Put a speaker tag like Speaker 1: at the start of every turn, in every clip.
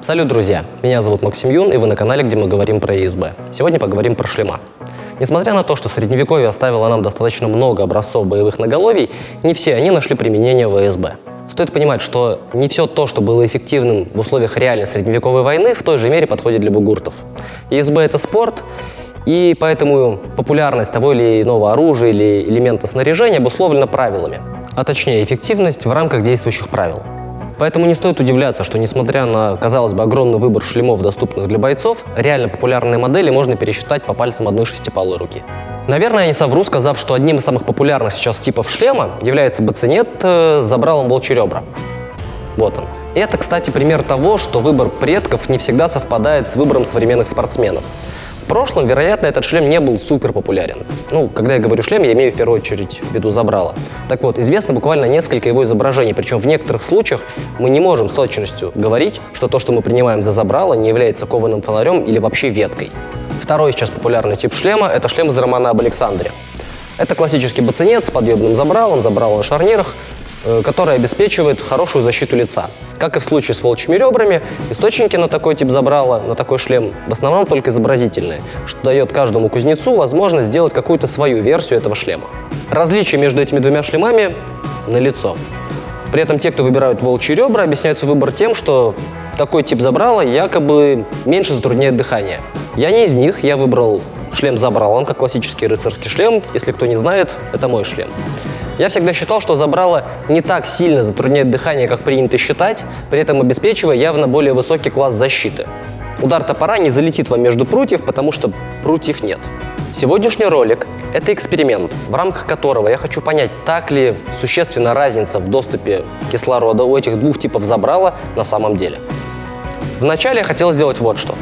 Speaker 1: Салют, друзья! Меня зовут Максим Юн, и вы на канале, где мы говорим про ЕСБ. Сегодня поговорим про шлема. Несмотря на то, что Средневековье оставило нам достаточно много образцов боевых наголовий, не все они нашли применение в ЕСБ. Стоит понимать, что не все то, что было эффективным в условиях реальной средневековой войны, в той же мере подходит для бугуртов. ЕСБ — это спорт, и поэтому популярность того или иного оружия или элемента снаряжения обусловлена правилами, а точнее эффективность в рамках действующих правил. Поэтому не стоит удивляться, что несмотря на, казалось бы, огромный выбор шлемов, доступных для бойцов, реально популярные модели можно пересчитать по пальцам одной шестипалой руки. Наверное, я не совру, сказав, что одним из самых популярных сейчас типов шлема является бацинет с забралом волчьи ребра. Вот он. И это, кстати, пример того, что выбор предков не всегда совпадает с выбором современных спортсменов. В прошлом, вероятно, этот шлем не был супер популярен. Когда я говорю шлем, я имею в первую очередь в виду забрало. Так вот, известно буквально несколько его изображений, причем в некоторых случаях мы не можем с точностью говорить, что то, что мы принимаем за забрало, не является кованым фонарем или вообще веткой. Второй сейчас популярный тип шлема – это шлем из романа об Александре. Это классический бацинет с подъемным забралом на шарнирах, который обеспечивает хорошую защиту лица. Как и в случае с волчьими ребрами, источники на такой тип забрала, на такой шлем, в основном только изобразительные, что дает каждому кузнецу возможность сделать какую-то свою версию этого шлема. Различие между этими двумя шлемами налицо. При этом те, кто выбирают волчьи ребра, объясняют свой выбор тем, что такой тип забрала якобы меньше затрудняет дыхание. Я не из них, я выбрал шлем с забралом, как классический рыцарский шлем. Если кто не знает, это мой шлем. Я всегда считал, что забрало не так сильно затрудняет дыхание, как принято считать, при этом обеспечивая явно более высокий класс защиты. Удар топора не залетит вам между прутьев, потому что прутьев нет. Сегодняшний ролик – это эксперимент, в рамках которого я хочу понять, так ли существенна разница в доступе кислорода у этих двух типов забрала на самом деле. Вначале я хотел сделать вот что.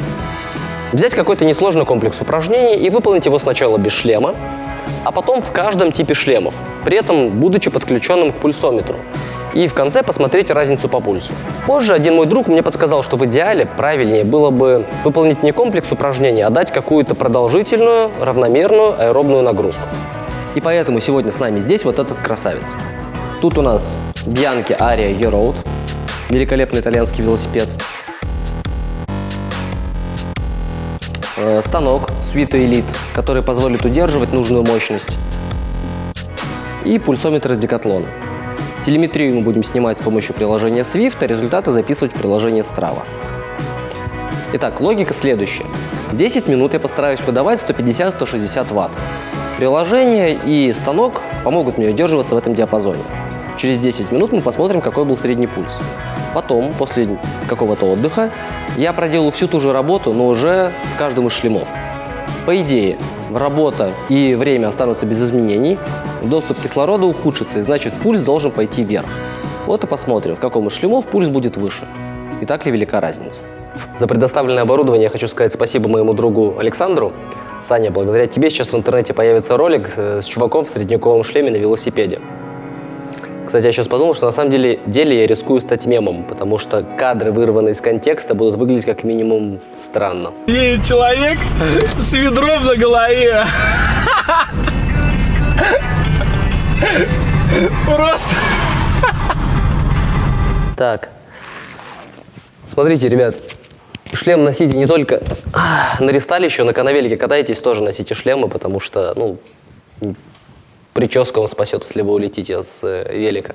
Speaker 1: Взять какой-то несложный комплекс упражнений и выполнить его сначала без шлема, а потом в каждом типе шлемов, при этом будучи подключенным к пульсометру. И в конце посмотреть разницу по пульсу. Позже один мой друг мне подсказал, что в идеале правильнее было бы выполнить не комплекс упражнений, а дать какую-то продолжительную, равномерную аэробную нагрузку. И поэтому сегодня с нами здесь вот этот красавец. Тут у нас Bianchi Aria E-Road, великолепный итальянский велосипед. Станок Suito Elite, который позволит удерживать нужную мощность. И пульсометр из Decathlon. Телеметрию мы будем снимать с помощью приложения Swift, а результаты записывать в приложение Strava. Итак, логика следующая. 10 минут я постараюсь выдавать 150-160 Вт. Приложение и станок помогут мне удерживаться в этом диапазоне. Через 10 минут мы посмотрим, какой был средний пульс. Потом, после какого-то отдыха, я проделаю всю ту же работу, но уже в каждом из шлемов. По идее, работа и время останутся без изменений, доступ кислорода ухудшится, и значит пульс должен пойти вверх. Вот и посмотрим, в каком из шлемов пульс будет выше. И так ли велика разница. За предоставленное оборудование я хочу сказать спасибо моему другу Александру. Саня, благодаря тебе сейчас в интернете появится ролик с чуваком в средневековом шлеме на велосипеде. Кстати, я сейчас подумал, что на самом деле я рискую стать мемом, потому что кадры, вырванные из контекста, будут выглядеть как минимум странно.
Speaker 2: Едет человек с ведром на голове. Просто.
Speaker 1: Так. Смотрите, ребят, шлем носите не только на ресталище, на коновелике катаетесь, тоже носите шлемы, потому что, прическа вам спасет, если вы улетите с велика.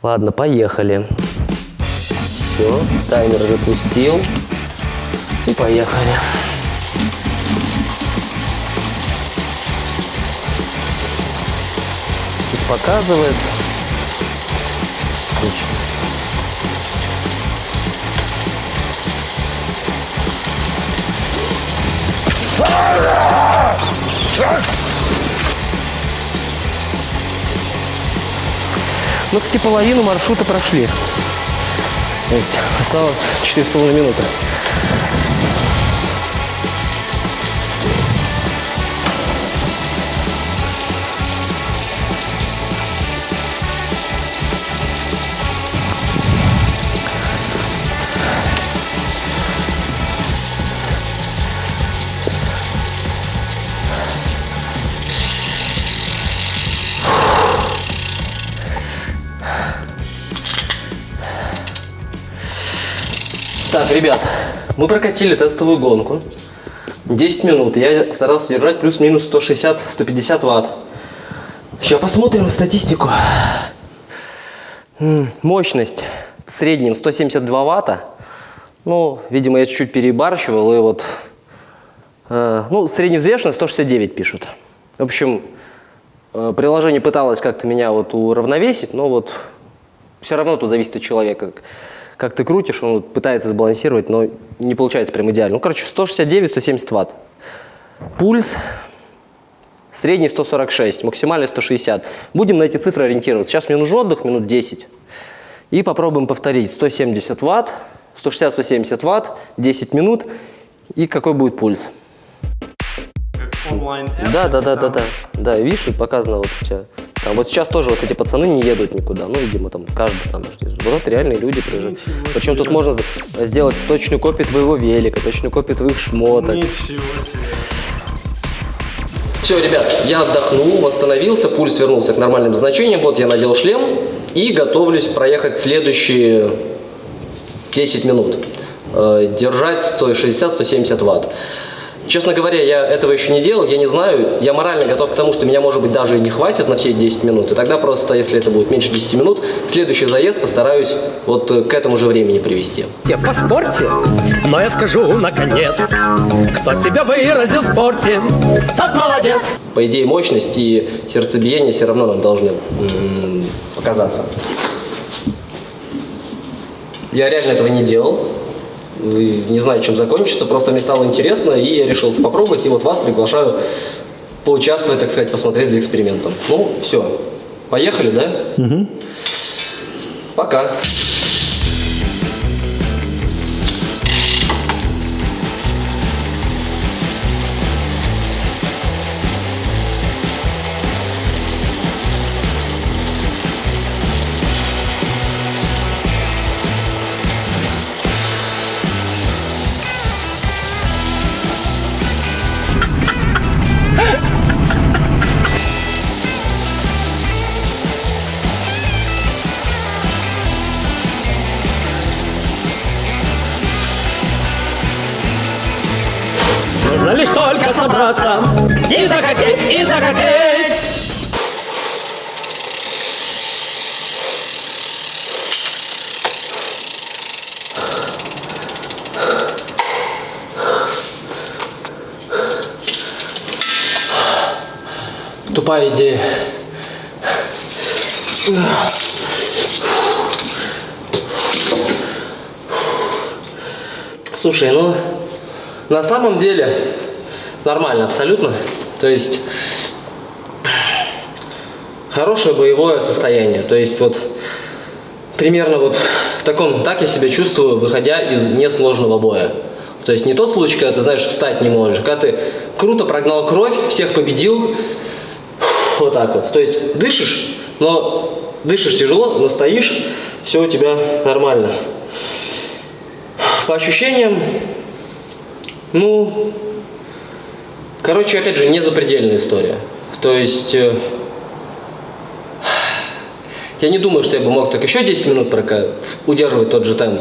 Speaker 1: Ладно, поехали. Все, таймер запустил. И поехали. Пусть показывает. Отлично. Мы, кстати, половину маршрута прошли. То есть осталось 4,5 минуты. Так, ребят, мы прокатили тестовую гонку. 10 минут. Я старался держать плюс-минус 160-150 ватт. Сейчас посмотрим статистику. Мощность в среднем 172 ватта. Ну, видимо, я чуть-чуть перебарщивал, и вот... ну, средневзвешенно 169 пишут. В общем, приложение пыталось как-то меня вот уравновесить, но вот все равно тут зависит от человека. Как ты крутишь, он вот пытается сбалансировать, но не получается прям идеально. Ну, короче, 169-170 ватт. Пульс средний 146, максимальный 160. Будем на эти цифры ориентироваться. Сейчас мне нужен отдых, минут 10. И попробуем повторить. 170 ватт, 160-170 ватт, 10 минут. И какой будет пульс? Да, видишь, тут показано вот у тебя. Там, вот сейчас тоже вот эти пацаны не едут никуда. Ну, видимо, там каждый там. Вот это реальные люди приезжают. Причем тут можно сделать точную копию твоего велика, точную копию твоих шмоток.
Speaker 2: Ничего себе.
Speaker 1: Все, ребят, я отдохнул, восстановился, пульс вернулся к нормальным значениям. Вот я надел шлем и готовлюсь проехать следующие 10 минут. Держать 160-170 ватт. Честно говоря, я этого еще не делал, я не знаю. Я морально готов к тому, что меня, может быть, даже и не хватит на все 10 минут. И тогда просто, если это будет меньше 10 минут, следующий заезд постараюсь вот к этому же времени привести.
Speaker 3: Поспорьте, но я скажу наконец, кто себя выразил в спорте, тот молодец.
Speaker 1: По идее, мощность и сердцебиение все равно нам должны показаться. Я реально этого не делал. Не знаю, чем закончится, просто мне стало интересно, и я решил попробовать, и вот вас приглашаю поучаствовать, так сказать, посмотреть за экспериментом. Ну, все, поехали, да? Угу. Пока.
Speaker 3: Нужно лишь только собраться и захотеть, и захотеть.
Speaker 1: Тупая идея. Слушай, ну на самом деле нормально абсолютно. То есть хорошее боевое состояние. То есть вот примерно вот в таком, так я себя чувствую, выходя из несложного боя. То есть не тот случай, когда ты, знаешь, встать не можешь, когда ты круто прогнал кровь, всех победил, вот так вот. То есть дышишь, но дышишь тяжело, но стоишь, все у тебя нормально. По ощущениям, ну, короче, опять же, не запредельная история. То есть я не думаю, что я бы мог так еще 10 минут удерживать тот же темп,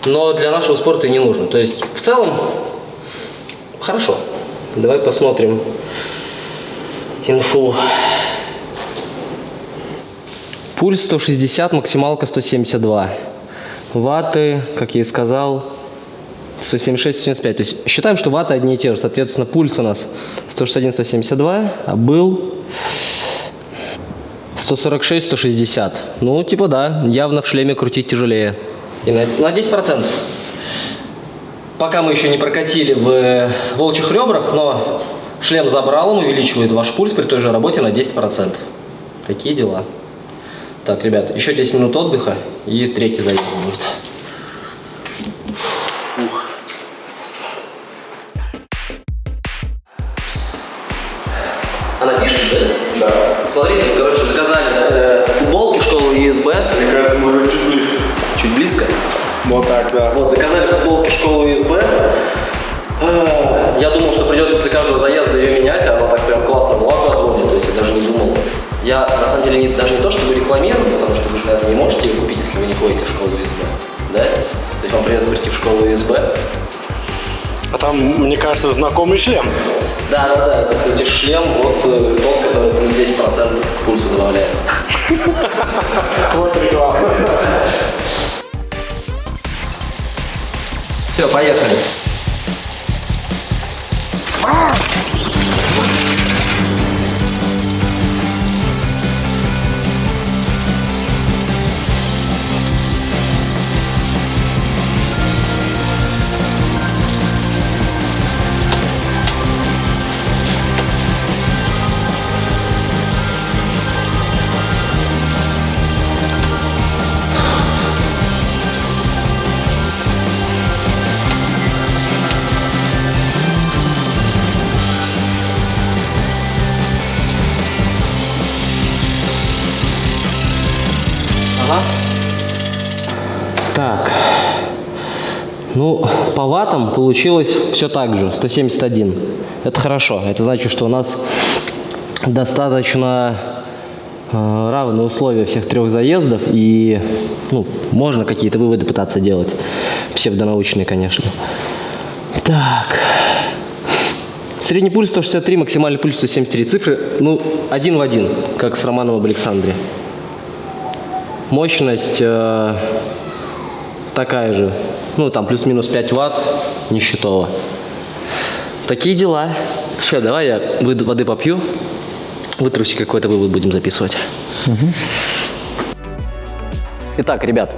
Speaker 1: но для нашего спорта и не нужно. То есть в целом хорошо. Давай посмотрим инфу. Пульс 160, максималка 172. Ватты, как я и сказал, 176-175. То есть считаем, что ватты одни и те же. Соответственно, пульс у нас 161-172, а был 146-160. Ну, типа да, явно в шлеме крутить тяжелее. И на 10%. Пока мы еще не прокатили в волчьих ребрах, но шлем забрал, он увеличивает ваш пульс при той же работе на 10%. Такие дела. Так, ребят, еще 10 минут отдыха и третий заезд будет. Фух. Она пишет, да? Да. Смотрите, короче, заказали футболки школы ЕСБ.
Speaker 2: Мне кажется, может чуть близко.
Speaker 1: Чуть близко?
Speaker 2: Вот так, да.
Speaker 1: Вот, заказали футболки школы ЕСБ. Я думал, что придется после каждого заезда ее менять, а она так прям классно влагу отводит, то есть я даже не думал. Я, на самом деле, даже не то, чтобы рекламирую, потому что вы же, наверное, не можете ее купить, если вы не ходите в школу ЕСБ. Да? То есть вам придется прийти в школу ИСБ?
Speaker 2: А там, мне кажется, знакомый шлем.
Speaker 1: Да, это, кстати, шлем, вот тот, который плюс 10% к пульсу добавляет.
Speaker 2: Вот реклама.
Speaker 1: Все, поехали. Ага. Так. Ну, по ваттам получилось все так же, 171. Это хорошо. Это значит, что у нас достаточно равные условия всех трех заездов, и можно какие-то выводы пытаться делать. Псевдонаучные, конечно. Так. Средний пульс 163, максимальный пульс 173. Цифры, один в один, как с Романом об Александре. Мощность такая же, там плюс-минус 5 ватт, нищетово. Такие дела. Слушай, давай я воды попью, вытрусь, какой-то вывод будем записывать. Итак, ребят,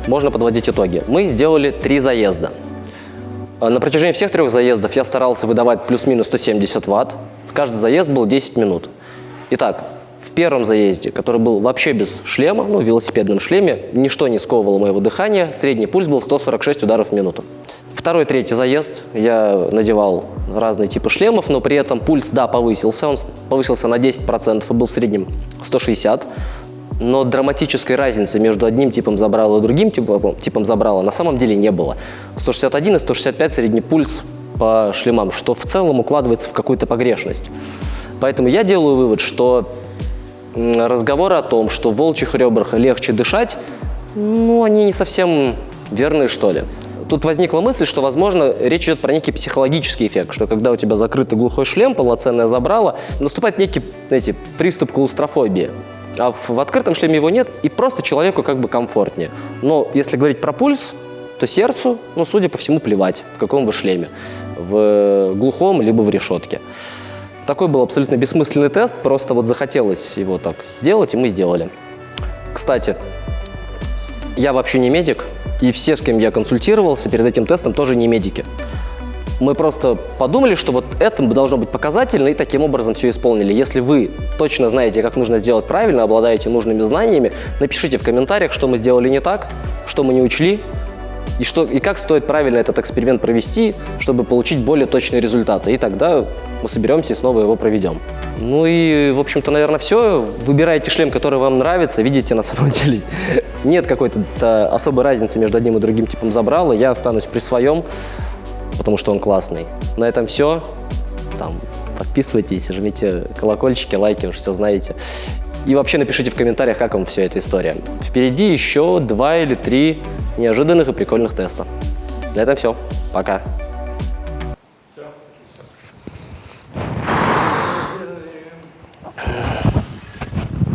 Speaker 1: можно подводить итоги. Мы сделали 3 заезда. На протяжении всех 3 заездов я старался выдавать плюс-минус 170 ватт. Каждый заезд был 10 минут. Итак, в первом заезде, который был вообще без шлема, в велосипедном шлеме, ничто не сковывало моего дыхания, средний пульс был 146 ударов в минуту. Второй, третий заезд я надевал разные типы шлемов, но при этом пульс, да, повысился. Он повысился на 10% и был в среднем 160. Но драматической разницы между одним типом забрала и другим типом забрала на самом деле не было. 161 и 165 средний пульс по шлемам, что в целом укладывается в какую-то погрешность. Поэтому я делаю вывод, что разговоры о том, что в волчьих ребрах легче дышать, они не совсем верные, что ли. Тут возникла мысль, что, возможно, речь идет про некий психологический эффект, что когда у тебя закрытый глухой шлем, полноценное забрало, наступает некий, приступ клаустрофобии. А в открытом шлеме его нет, и просто человеку как бы комфортнее. Но если говорить про пульс, то сердцу, судя по всему, плевать, в каком вы шлеме. В глухом, либо в решетке. Такой был абсолютно бессмысленный тест, просто захотелось его так сделать, и мы сделали. Кстати, я вообще не медик, и все, с кем я консультировался перед этим тестом, тоже не медики. Мы просто подумали, что это должно быть показательно, и таким образом все исполнили. Если вы точно знаете, как нужно сделать правильно, обладаете нужными знаниями, напишите в комментариях, что мы сделали не так, что мы не учли, и как стоит правильно этот эксперимент провести, чтобы получить более точные результаты. И тогда мы соберемся и снова его проведем. В общем-то, наверное, все. Выбирайте шлем, который вам нравится. Видите, на самом деле нет какой-то особой разницы между одним и другим типом забрала. Я останусь при своем, потому что он классный. На этом все. Подписывайтесь, жмите колокольчики, лайки, вы же все знаете. И вообще напишите в комментариях, как вам вся эта история. Впереди еще 2 или 3 неожиданных и прикольных теста. На этом все. Пока.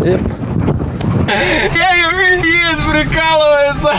Speaker 2: Я не прикалывается.